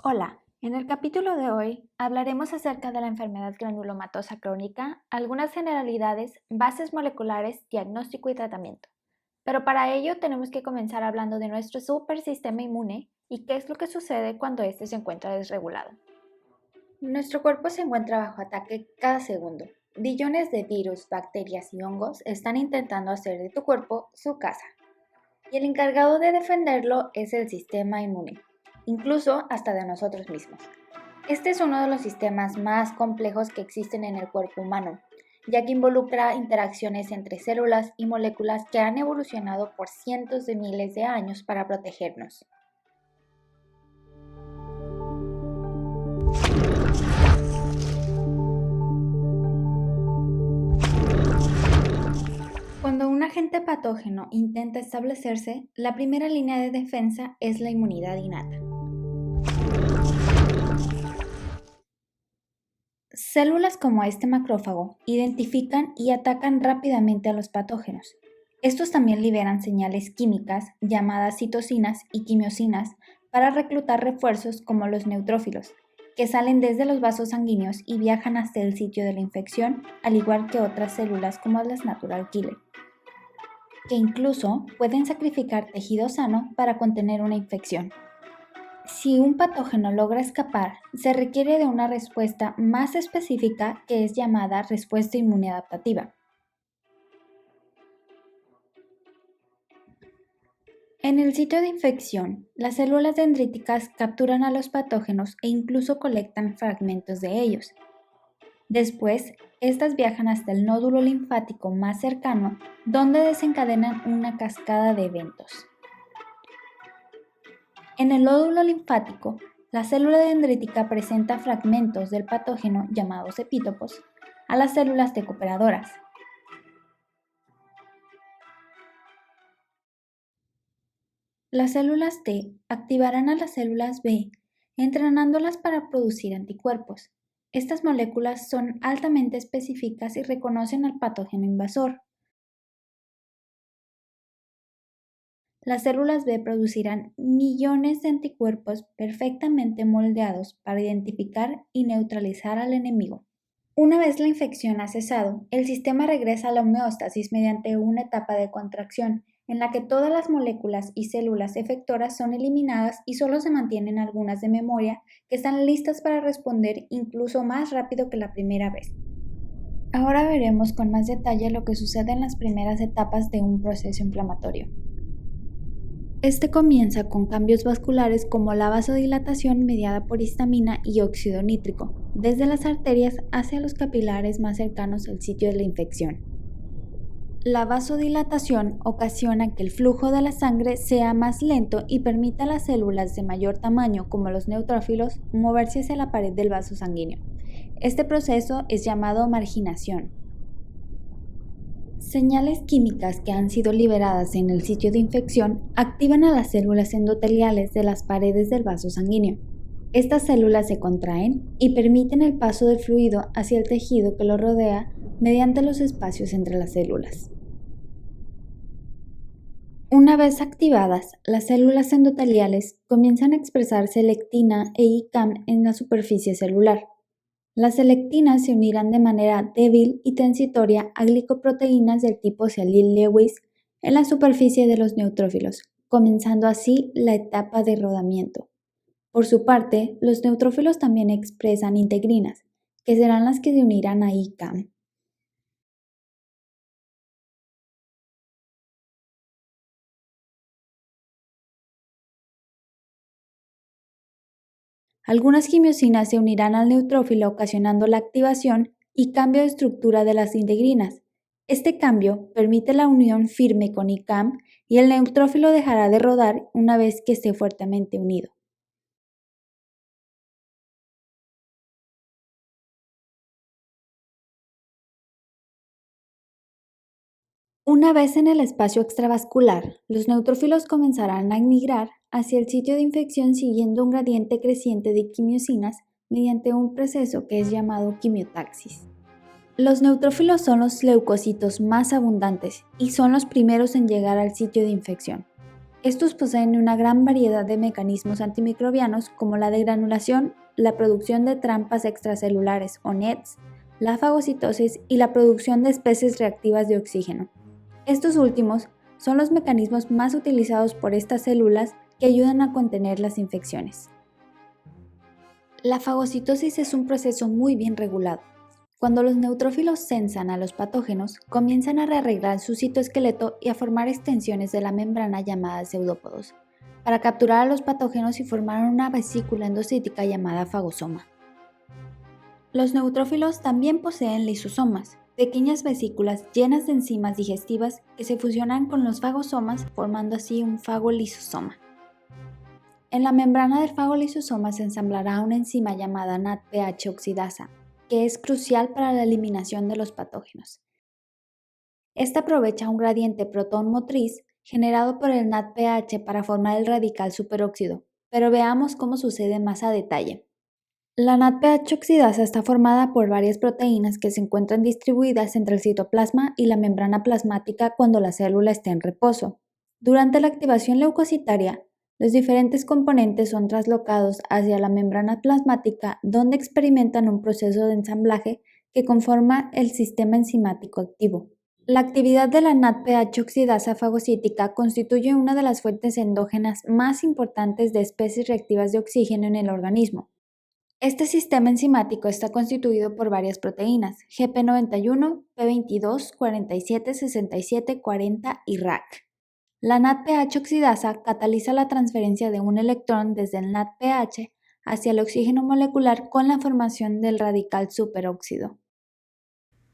Hola, en el capítulo de hoy hablaremos acerca de la enfermedad granulomatosa crónica, algunas generalidades, bases moleculares, diagnóstico y tratamiento. Pero para ello tenemos que comenzar hablando de nuestro supersistema inmune y qué es lo que sucede cuando éste se encuentra desregulado. Nuestro cuerpo se encuentra bajo ataque cada segundo. Billones de virus, bacterias y hongos están intentando hacer de tu cuerpo su casa. Y el encargado de defenderlo es el sistema inmune, incluso hasta de nosotros mismos. Este es uno de los sistemas más complejos que existen en el cuerpo humano, ya que involucra interacciones entre células y moléculas que han evolucionado por cientos de miles de años para protegernos. Cuando un agente patógeno intenta establecerse, la primera línea de defensa es la inmunidad innata. Células como este macrófago identifican y atacan rápidamente a los patógenos. Estos también liberan señales químicas llamadas citocinas y quimiosinas para reclutar refuerzos como los neutrófilos, que salen desde los vasos sanguíneos y viajan hasta el sitio de la infección, al igual que otras células como las natural killer, que incluso pueden sacrificar tejido sano para contener una infección. Si un patógeno logra escapar, se requiere de una respuesta más específica que es llamada respuesta inmune adaptativa. En el sitio de infección, las células dendríticas capturan a los patógenos e incluso colectan fragmentos de ellos. Después, estas viajan hasta el nódulo linfático más cercano, donde desencadenan una cascada de eventos. En el nódulo linfático, la célula dendrítica presenta fragmentos del patógeno llamados epítopos a las células T cooperadoras. Las células T activarán a las células B, entrenándolas para producir anticuerpos. Estas moléculas son altamente específicas y reconocen al patógeno invasor. Las células B producirán millones de anticuerpos perfectamente moldeados para identificar y neutralizar al enemigo. Una vez la infección ha cesado, el sistema regresa a la homeostasis mediante una etapa de contracción en la que todas las moléculas y células efectoras son eliminadas y solo se mantienen algunas de memoria que están listas para responder incluso más rápido que la primera vez. Ahora veremos con más detalle lo que sucede en las primeras etapas de un proceso inflamatorio. Este comienza con cambios vasculares como la vasodilatación mediada por histamina y óxido nítrico, desde las arterias hacia los capilares más cercanos al sitio de la infección. La vasodilatación ocasiona que el flujo de la sangre sea más lento y permita a las células de mayor tamaño, como los neutrófilos, moverse hacia la pared del vaso sanguíneo. Este proceso es llamado marginación. Señales químicas que han sido liberadas en el sitio de infección activan a las células endoteliales de las paredes del vaso sanguíneo. Estas células se contraen y permiten el paso del fluido hacia el tejido que lo rodea mediante los espacios entre las células. Una vez activadas, las células endoteliales comienzan a expresar selectina e ICAM en la superficie celular. Las selectinas se unirán de manera débil y transitoria a glicoproteínas del tipo Sialyl-Lewis en la superficie de los neutrófilos, comenzando así la etapa de rodamiento. Por su parte, los neutrófilos también expresan integrinas, que serán las que se unirán a ICAM. Algunas quimiosinas se unirán al neutrófilo ocasionando la activación y cambio de estructura de las integrinas. Este cambio permite la unión firme con ICAM y el neutrófilo dejará de rodar una vez que esté fuertemente unido. Una vez en el espacio extravascular, los neutrófilos comenzarán a migrar hacia el sitio de infección siguiendo un gradiente creciente de quimiosinas mediante un proceso que es llamado quimiotaxis. Los neutrófilos son los leucocitos más abundantes y son los primeros en llegar al sitio de infección. Estos poseen una gran variedad de mecanismos antimicrobianos como la degranulación, la producción de trampas extracelulares o NETs, la fagocitosis y la producción de especies reactivas de oxígeno. Estos últimos son los mecanismos más utilizados por estas células que ayudan a contener las infecciones. La fagocitosis es un proceso muy bien regulado. Cuando los neutrófilos sensan a los patógenos, comienzan a rearreglar su citoesqueleto y a formar extensiones de la membrana llamadas pseudópodos, para capturar a los patógenos y formar una vesícula endocítica llamada fagosoma. Los neutrófilos también poseen lisosomas, pequeñas vesículas llenas de enzimas digestivas que se fusionan con los fagosomas formando así un fagolisosoma. En la membrana del fagolisosoma se ensamblará una enzima llamada NADPH oxidasa, que es crucial para la eliminación de los patógenos. Esta aprovecha un gradiente protón motriz generado por el NADPH para formar el radical superóxido, pero veamos cómo sucede más a detalle. La NADPH oxidasa está formada por varias proteínas que se encuentran distribuidas entre el citoplasma y la membrana plasmática cuando la célula está en reposo. Durante la activación leucocitaria, los diferentes componentes son traslocados hacia la membrana plasmática donde experimentan un proceso de ensamblaje que conforma el sistema enzimático activo. La actividad de la NADPH oxidasa fagocítica constituye una de las fuentes endógenas más importantes de especies reactivas de oxígeno en el organismo. Este sistema enzimático está constituido por varias proteínas, GP91, P22, 47, 67, 40 y RAC. La NADPH oxidasa cataliza la transferencia de un electrón desde el NADPH hacia el oxígeno molecular con la formación del radical superóxido.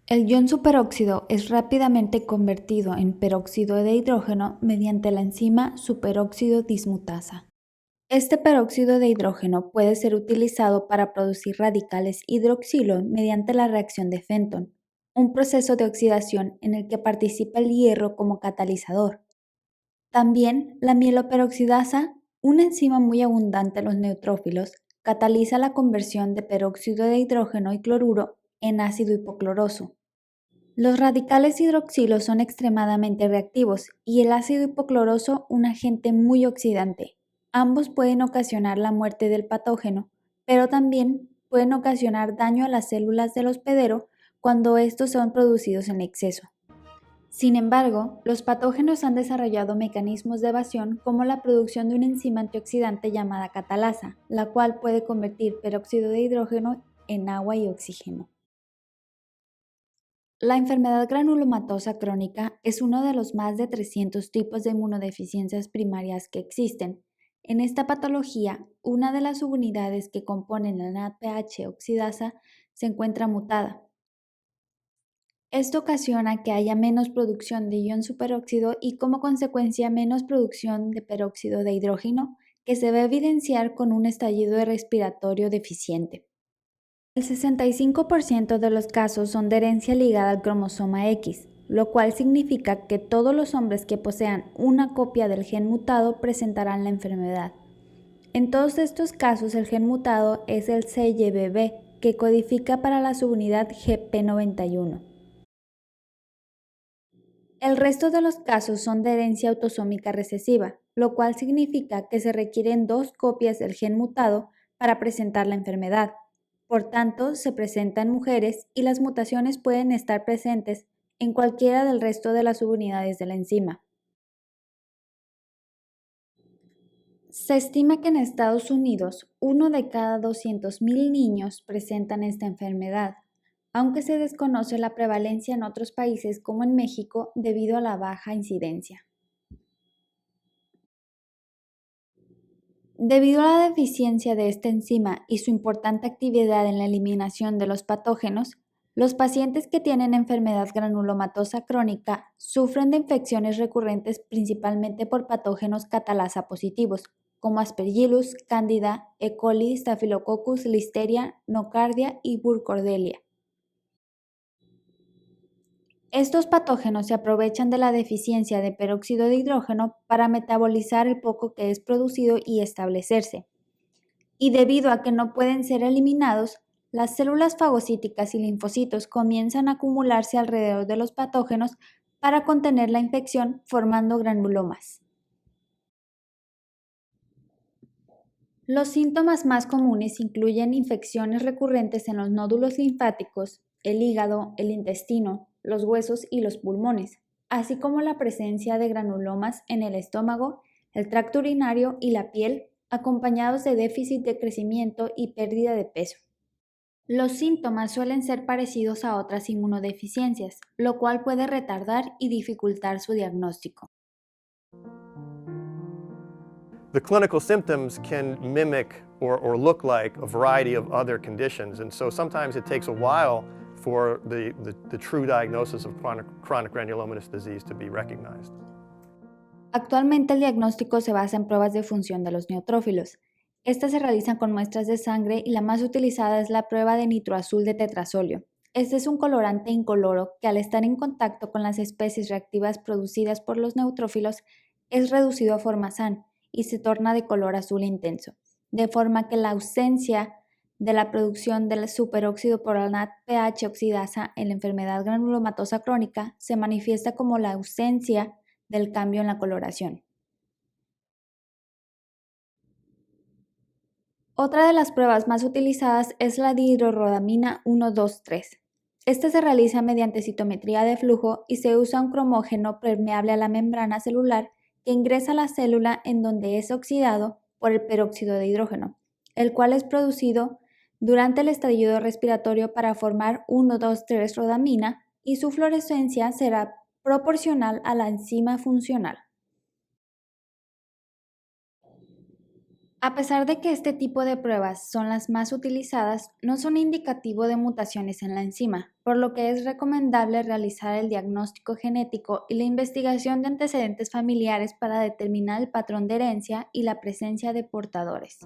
El ion superóxido es rápidamente convertido en peróxido de hidrógeno mediante la enzima superóxido dismutasa. Este peróxido de hidrógeno puede ser utilizado para producir radicales hidroxilo mediante la reacción de Fenton, un proceso de oxidación en el que participa el hierro como catalizador. También la mieloperoxidasa, una enzima muy abundante en los neutrófilos, cataliza la conversión de peróxido de hidrógeno y cloruro en ácido hipocloroso. Los radicales hidroxilos son extremadamente reactivos y el ácido hipocloroso un agente muy oxidante. Ambos pueden ocasionar la muerte del patógeno, pero también pueden ocasionar daño a las células del hospedero cuando estos son producidos en exceso. Sin embargo, los patógenos han desarrollado mecanismos de evasión como la producción de una enzima antioxidante llamada catalasa, la cual puede convertir peróxido de hidrógeno en agua y oxígeno. La enfermedad granulomatosa crónica es uno de los más de 300 tipos de inmunodeficiencias primarias que existen. En esta patología, una de las subunidades que componen la NADPH oxidasa se encuentra mutada. Esto ocasiona que haya menos producción de ion superóxido y como consecuencia menos producción de peróxido de hidrógeno, que se va a evidenciar con un estallido respiratorio deficiente. El 65% de los casos son de herencia ligada al cromosoma X, lo cual significa que todos los hombres que posean una copia del gen mutado presentarán la enfermedad. En todos estos casos el gen mutado es el CYBB, que codifica para la subunidad GP91. El resto de los casos son de herencia autosómica recesiva, lo cual significa que se requieren dos copias del gen mutado para presentar la enfermedad. Por tanto, se presenta en mujeres y las mutaciones pueden estar presentes en cualquiera del resto de las subunidades de la enzima. Se estima que en Estados Unidos, 1 de cada 200.000 niños presentan esta enfermedad, aunque se desconoce la prevalencia en otros países como en México debido a la baja incidencia. Debido a la deficiencia de esta enzima y su importante actividad en la eliminación de los patógenos, los pacientes que tienen enfermedad granulomatosa crónica sufren de infecciones recurrentes principalmente por patógenos catalasa positivos, como Aspergillus, Candida, E. coli, Staphylococcus, Listeria, Nocardia y Burkholderia. Estos patógenos se aprovechan de la deficiencia de peróxido de hidrógeno para metabolizar el poco que es producido y establecerse. Y debido a que no pueden ser eliminados, las células fagocíticas y linfocitos comienzan a acumularse alrededor de los patógenos para contener la infección formando granulomas. Los síntomas más comunes incluyen infecciones recurrentes en los nódulos linfáticos, el hígado, el intestino, los huesos y los pulmones, así como la presencia de granulomas en el estómago, el tracto urinario y la piel, acompañados de déficit de crecimiento y pérdida de peso. Los síntomas suelen ser parecidos a otras inmunodeficiencias, lo cual puede retardar y dificultar su diagnóstico. The clinical symptoms can mimic or look like a variety of other conditions, and so sometimes it takes a while for the true diagnosis of chronic granulomatous disease to be recognized. Actualmente el diagnóstico se basa en pruebas de función de los neutrófilos. Estas se realizan con muestras de sangre y la más utilizada es la prueba de nitroazul de tetrasolio. Este es un colorante incoloro que al estar en contacto con las especies reactivas producidas por los neutrófilos es reducido a formazán y se torna de color azul intenso, de forma que la ausencia de la producción del superóxido por NADPH oxidasa en la enfermedad granulomatosa crónica se manifiesta como la ausencia del cambio en la coloración. Otra de las pruebas más utilizadas es la dihidrorrodamina 1,2,3. Esta se realiza mediante citometría de flujo y se usa un cromógeno permeable a la membrana celular que ingresa a la célula en donde es oxidado por el peróxido de hidrógeno, el cual es producido durante el estallido respiratorio para formar 1,2,3-rodamina y su fluorescencia será proporcional a la enzima funcional. A pesar de que este tipo de pruebas son las más utilizadas, no son indicativo de mutaciones en la enzima, por lo que es recomendable realizar el diagnóstico genético y la investigación de antecedentes familiares para determinar el patrón de herencia y la presencia de portadores.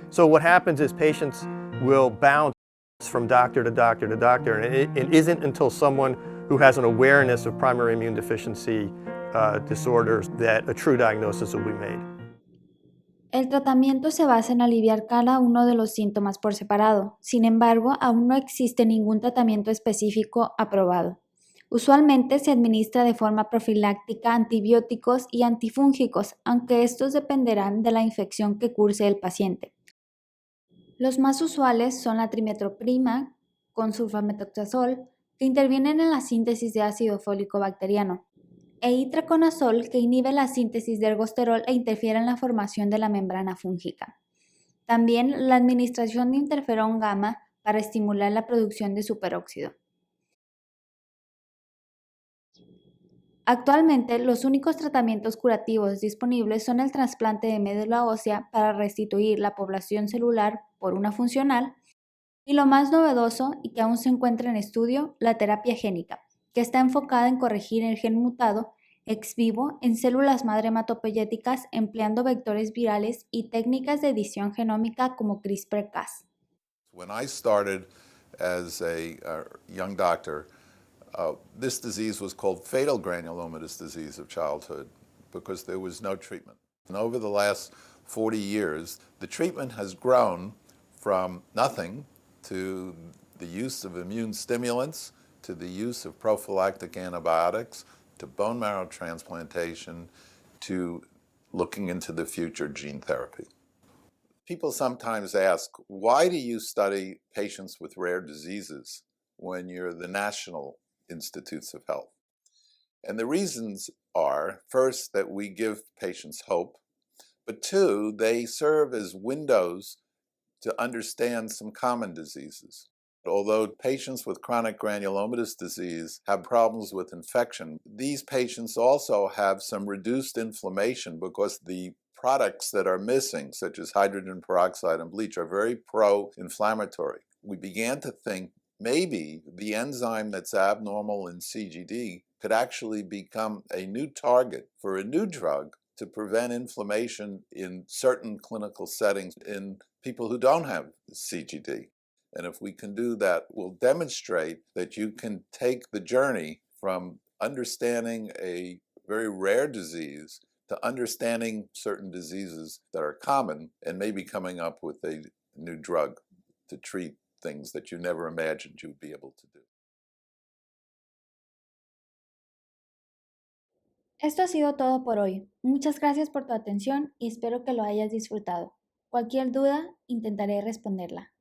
So what happens is patients will bounce from doctor to doctor to doctor, and it isn't until someone who has an awareness of primary immune deficiency disorders that a true diagnosis will be made. El tratamiento se basa en aliviar cada uno de los síntomas por separado. Sin embargo, aún no existe ningún tratamiento específico aprobado. Usualmente se administra de forma profiláctica antibióticos y antifúngicos, aunque estos dependerán de la infección que curse el paciente. Los más usuales son la trimetroprima con sulfamethoxazol, que intervienen en la síntesis de ácido fólico bacteriano, e itraconazol, que inhibe la síntesis de ergosterol e interfiere en la formación de la membrana fúngica. También la administración de interferón gamma para estimular la producción de superóxido. Actualmente, los únicos tratamientos curativos disponibles son el trasplante de médula ósea para restituir la población celular por una funcional y lo más novedoso y que aún se encuentra en estudio, la terapia génica, que está enfocada en corregir el gen mutado ex vivo en células madre hematopoyéticas empleando vectores virales y técnicas de edición genómica como CRISPR-Cas. When I started as a young doctor, this disease was called fatal granulomatous disease of childhood because there was no treatment. And over the last 40 years, the treatment has grown from nothing to the use of immune stimulants, to the use of prophylactic antibiotics, to bone marrow transplantation, to looking into the future gene therapy. People sometimes ask, why do you study patients with rare diseases when you're the National Institutes of Health? And the reasons are, first, that we give patients hope, but two, they serve as windows to understand some common diseases. Although patients with chronic granulomatous disease have problems with infection, these patients also have some reduced inflammation because the products that are missing, such as hydrogen peroxide and bleach, are very pro-inflammatory. We began to think maybe the enzyme that's abnormal in CGD could actually become a new target for a new drug to prevent inflammation in certain clinical settings in people who don't have CGD. And if we can do that, we'll demonstrate that you can take the journey from understanding a very rare disease to understanding certain diseases that are common and maybe coming up with a new drug to treat things that you never imagined you'd be able to do. Esto ha sido todo por hoy. Muchas gracias por tu atención y espero que lo hayas disfrutado. Cualquier duda, intentaré responderla.